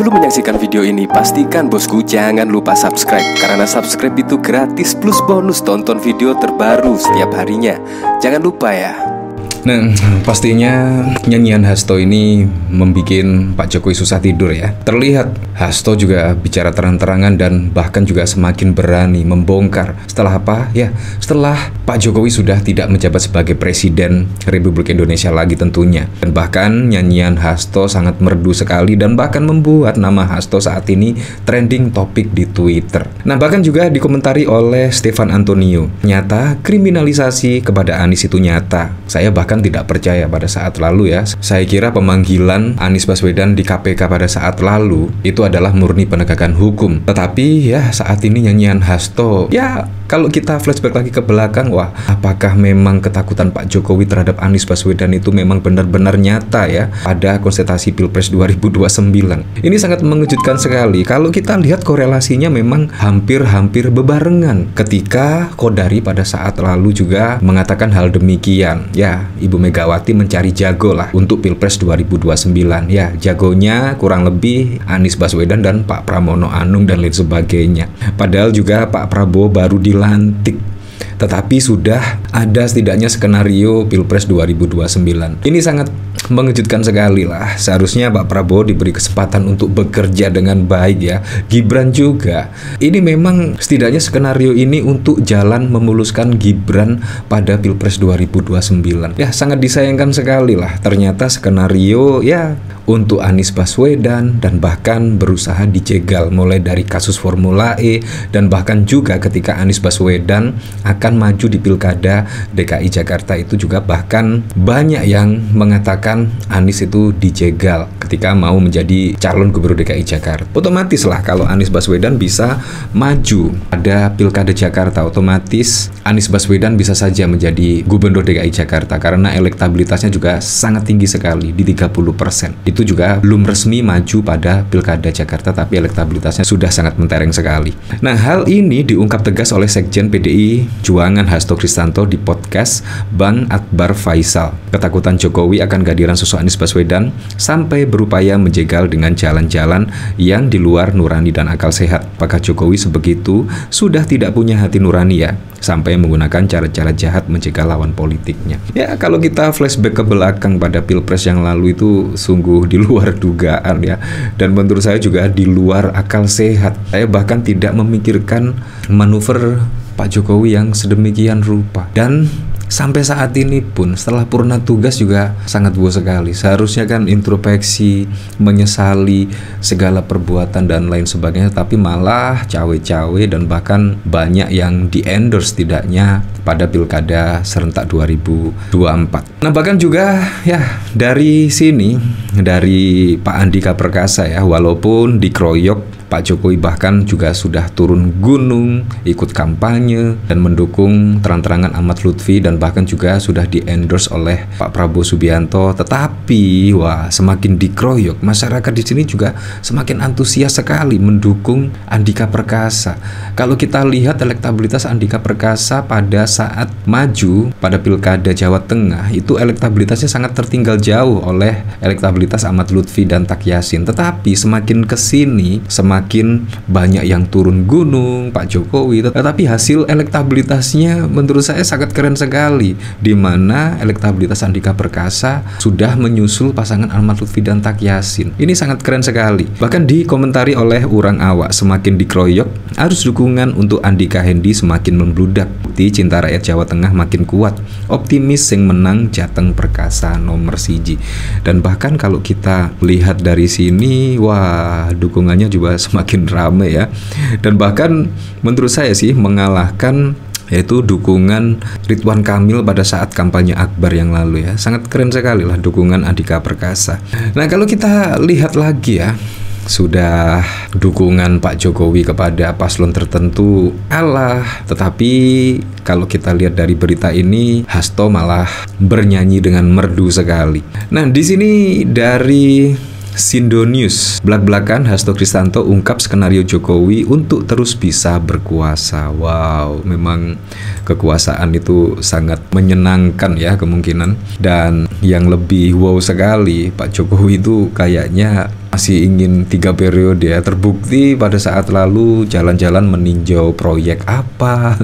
Sebelum menyaksikan video ini, pastikan bosku jangan lupa subscribe. Karena subscribe itu gratis plus bonus tonton video terbaru setiap harinya. Jangan lupa ya. Nah, pastinya nyanyian Hasto ini membuat Pak Jokowi susah tidur ya. Terlihat Hasto juga bicara terang-terangan dan bahkan juga semakin berani membongkar. Setelah apa? Ya, setelah Pak Jokowi sudah tidak menjabat sebagai Presiden Republik Indonesia lagi tentunya. Dan bahkan nyanyian Hasto sangat merdu sekali dan bahkan membuat nama Hasto saat ini trending topik di Twitter. Nah, bahkan juga dikomentari oleh Stefan Antonio. Nyata kriminalisasi kepada Anies itu nyata. Saya bahkan tidak percaya pada saat lalu ya. Saya kira pemanggilan Anies Baswedan di KPK pada saat lalu itu adalah murni penegakan hukum. Tetapi ya saat ini nyanyian Hasto, ya kalau kita flashback lagi ke belakang, wah apakah memang ketakutan Pak Jokowi terhadap Anies Baswedan itu memang benar-benar nyata ya pada kontestasi Pilpres 2029. Ini sangat mengejutkan sekali. Kalau kita lihat korelasinya memang hampir-hampir bebarengan ketika Kodari pada saat lalu juga mengatakan hal demikian. Ya, Ibu Megawati mencari jago lah untuk Pilpres 2029. Ya, jagonya kurang lebih Anies Baswedan dan Pak Pramono Anung dan lain sebagainya. Padahal juga Pak Prabowo baru dilantik. Tetapi sudah ada setidaknya skenario Pilpres 2029. Ini sangat mengejutkan sekali lah. Seharusnya Pak Prabowo diberi kesempatan untuk bekerja dengan baik ya. Gibran juga. Ini memang setidaknya skenario ini untuk jalan memuluskan Gibran pada Pilpres 2029. Ya, sangat disayangkan sekali lah. Ternyata skenario ya untuk Anies Baswedan dan bahkan berusaha dijegal mulai dari kasus Formula E dan bahkan juga ketika Anies Baswedan akan maju di Pilkada DKI Jakarta itu juga bahkan banyak yang mengatakan Anies itu dijegal ketika mau menjadi calon gubernur DKI Jakarta. Otomatis lah kalau Anies Baswedan bisa maju pada Pilkada Jakarta, otomatis Anies Baswedan bisa saja menjadi gubernur DKI Jakarta karena elektabilitasnya juga sangat tinggi sekali di 30%. Itu juga belum resmi maju pada Pilkada Jakarta tapi elektabilitasnya sudah sangat mentereng sekali. Nah, hal ini diungkap tegas oleh Sekjen PDI Perjuangan Hasto Kristanto di podcast Bang Akbar Faisal. Ketakutan Jokowi akan kehadiran sosok Anies Baswedan sampai berupaya menjegal dengan jalan-jalan yang di luar nurani dan akal sehat. Apakah Jokowi sebegitu sudah tidak punya hati nurani ya? Sampai menggunakan cara-cara jahat menjegal lawan politiknya. Ya, kalau kita flashback ke belakang pada Pilpres yang lalu itu sungguh di luar dugaan ya. Dan menurut saya juga di luar akal sehat. Saya bahkan tidak memikirkan manuver Pak Jokowi yang sedemikian rupa. Dan sampai saat ini pun setelah purna tugas juga sangat buruk sekali. Seharusnya kan introspeksi, menyesali segala perbuatan dan lain sebagainya, tapi malah cawe-cawe dan bahkan banyak yang di-endorse tidaknya pada Pilkada serentak 2024. Nah, bahkan juga ya dari sini, dari Pak Andika Perkasa ya, walaupun dikeroyok, Pak Jokowi bahkan juga sudah turun gunung, ikut kampanye dan mendukung terang-terangan Ahmad Lutfi dan bahkan juga sudah di-endorse oleh Pak Prabowo Subianto. Tetapi wah, semakin dikeroyok, masyarakat di sini juga semakin antusias sekali mendukung Andika Perkasa. Kalau kita lihat elektabilitas Andika Perkasa pada saat maju pada Pilkada Jawa Tengah itu elektabilitasnya sangat tertinggal jauh oleh elektabilitas Ahmad Lutfi dan Tak Yasin. Tetapi semakin kesini semakin banyak yang turun gunung Pak Jokowi, tetapi hasil elektabilitasnya menurut saya sangat keren sekali, di mana elektabilitas Andika Perkasa sudah menyusul pasangan Ahmad Lutfi dan Tak Yasin. Ini sangat keren sekali. Bahkan dikomentari oleh orang awak, semakin dikeroyok, arus dukungan untuk Andika Hendi semakin membludak. Bukti cinta rakyat Jawa Tengah makin kuat. Optimis yang menang Jateng Perkasa nomor siji. Dan bahkan kalau kita lihat dari sini, wah dukungannya juga semakin ramai ya. Dan bahkan menurut saya sih mengalahkan yaitu dukungan Ridwan Kamil pada saat kampanye Akbar yang lalu ya. Sangat keren sekali lah dukungan Andika Perkasa. Nah, kalau kita lihat lagi ya, sudah dukungan Pak Jokowi kepada paslon tertentu kalah. Tetapi kalau kita lihat dari berita ini, Hasto malah bernyanyi dengan merdu sekali. Nah, di sini dari Sindo News, belak-belakan Hasto Kristanto ungkap skenario Jokowi untuk terus bisa berkuasa. Wow, memang kekuasaan itu sangat menyenangkan ya kemungkinan. Dan yang lebih wow sekali, Pak Jokowi itu kayaknya masih ingin 3 periode ya. Terbukti pada saat lalu jalan-jalan meninjau proyek apa.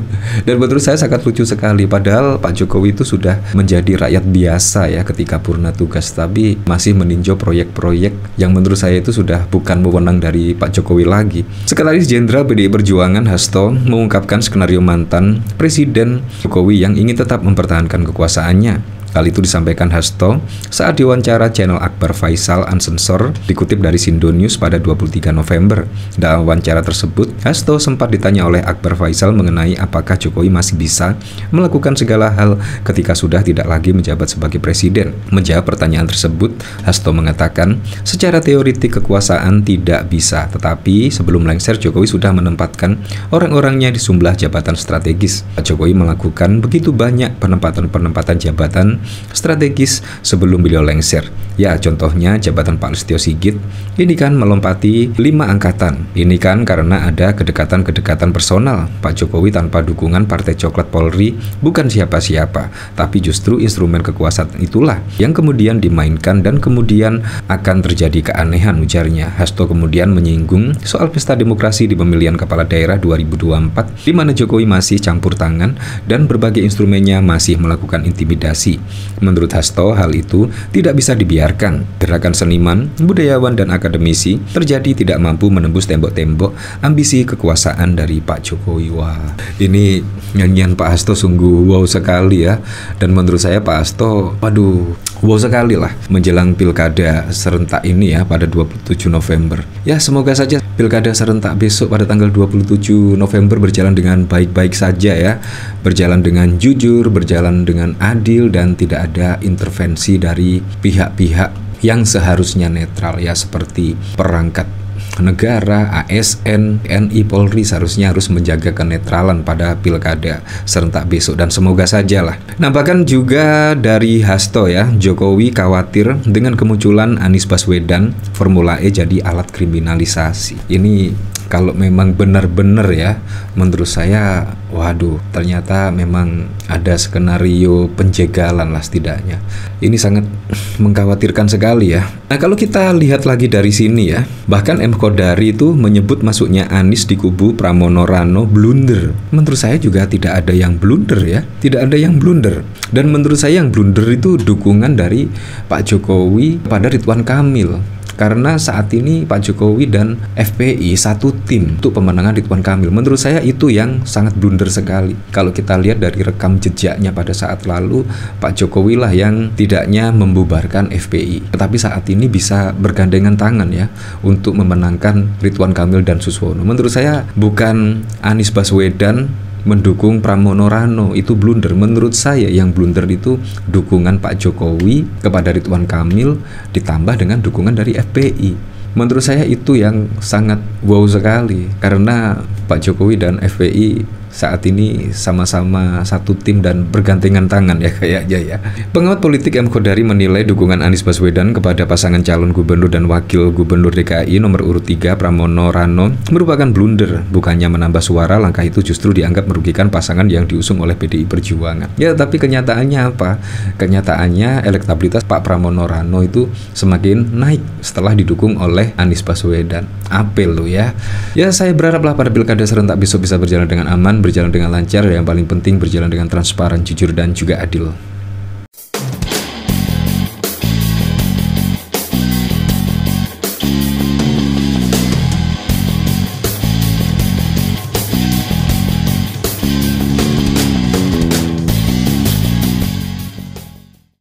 Dan menurut saya sangat lucu sekali. Padahal Pak Jokowi itu sudah menjadi rakyat biasa ya ketika purna tugas, tapi masih meninjau proyek-proyek yang menurut saya itu sudah bukan wewenang dari Pak Jokowi lagi. Sekretaris Jenderal PDI Perjuangan Hasto mengungkapkan skenario mantan Presiden Jokowi yang ingin tetap mempertahankan kekuasaannya. Hal itu disampaikan Hasto saat diwawancara channel Akbar Faisal Unsensor dikutip dari Sindonews pada 23 November. Dalam wawancara tersebut, Hasto sempat ditanya oleh Akbar Faisal mengenai apakah Jokowi masih bisa melakukan segala hal ketika sudah tidak lagi menjabat sebagai presiden. Menjawab pertanyaan tersebut, Hasto mengatakan, secara teoritik kekuasaan tidak bisa, tetapi sebelum lengser Jokowi sudah menempatkan orang-orangnya di sejumlah jabatan strategis. Pak Jokowi melakukan begitu banyak penempatan jabatan strategis sebelum beliau lengser. Ya, contohnya jabatan Pak Listio Sigit ini kan melompati 5 angkatan. Ini kan karena ada kedekatan personal. Pak Jokowi tanpa dukungan Partai Coklat Polri bukan siapa-siapa, tapi justru instrumen kekuasaan itulah yang kemudian dimainkan dan kemudian akan terjadi keanehan, ujarnya. Hasto kemudian menyinggung soal pesta demokrasi di pemilihan kepala daerah 2024 di mana Jokowi masih campur tangan dan berbagai instrumennya masih melakukan intimidasi. Menurut Hasto, hal itu tidak bisa dibiarkan. Gerakan seniman, budayawan, dan akademisi terjadi tidak mampu menembus tembok-tembok ambisi kekuasaan dari Pak Jokowi. Wah, ini nyanyian Pak Hasto sungguh wow sekali ya. Dan menurut saya Pak Hasto, waduh, wow sekali lah menjelang pilkada serentak ini ya pada 27 November. Ya, semoga saja pilkada serentak besok pada tanggal 27 November berjalan dengan baik-baik saja ya. Berjalan dengan jujur, berjalan dengan adil, dan tidak ada intervensi dari pihak-pihak yang seharusnya netral ya, seperti perangkat negara, ASN, TNI, Polri seharusnya harus menjaga kenetralan pada pilkada serentak besok, dan semoga sajalah. Nah, bahkan juga dari Hasto ya, Jokowi khawatir dengan kemunculan Anies Baswedan Formula E jadi alat kriminalisasi. Ini kalau memang benar-benar ya, menurut saya, waduh, ternyata memang ada skenario penjegalan lah setidaknya. Ini sangat mengkhawatirkan sekali ya. Nah, kalau kita lihat lagi dari sini ya, bahkan M. Kodari itu menyebut masuknya Anies di kubu Pramono Rano blunder. Menurut saya juga tidak ada yang blunder ya, tidak ada yang blunder. Dan menurut saya yang blunder itu dukungan dari Pak Jokowi pada Ridwan Kamil. Karena saat ini Pak Jokowi dan FPI satu tim untuk pemenangan Ridwan Kamil. Menurut saya itu yang sangat blunder sekali. Kalau kita lihat dari rekam jejaknya pada saat lalu, Pak Jokowi lah yang tidaknya membubarkan FPI. Tetapi saat ini bisa bergandengan tangan ya untuk memenangkan Ridwan Kamil dan Suswono. Menurut saya bukan Anies Baswedan mendukung Pramono Rano, itu blunder. Menurut saya yang blunder itu dukungan Pak Jokowi kepada Ridwan Kamil ditambah dengan dukungan dari FPI. Menurut saya itu yang sangat wow sekali, karena Pak Jokowi dan FPI saat ini sama-sama satu tim dan bergandengan tangan ya kayaknya ya. Pengamat politik M. Kodari menilai dukungan Anies Baswedan kepada pasangan calon gubernur dan wakil gubernur DKI nomor urut 3 Pramono Rano merupakan blunder. Bukannya menambah suara, langkah itu justru dianggap merugikan pasangan yang diusung oleh PDI Perjuangan. Ya, tapi kenyataannya apa? Kenyataannya elektabilitas Pak Pramono Rano itu semakin naik setelah didukung oleh Anies Baswedan. Apel lo ya. Ya, saya berharaplah pada pilkada serentak besok bisa berjalan dengan aman, berjalan dengan lancar, dan yang paling penting berjalan dengan transparan, jujur, dan juga adil.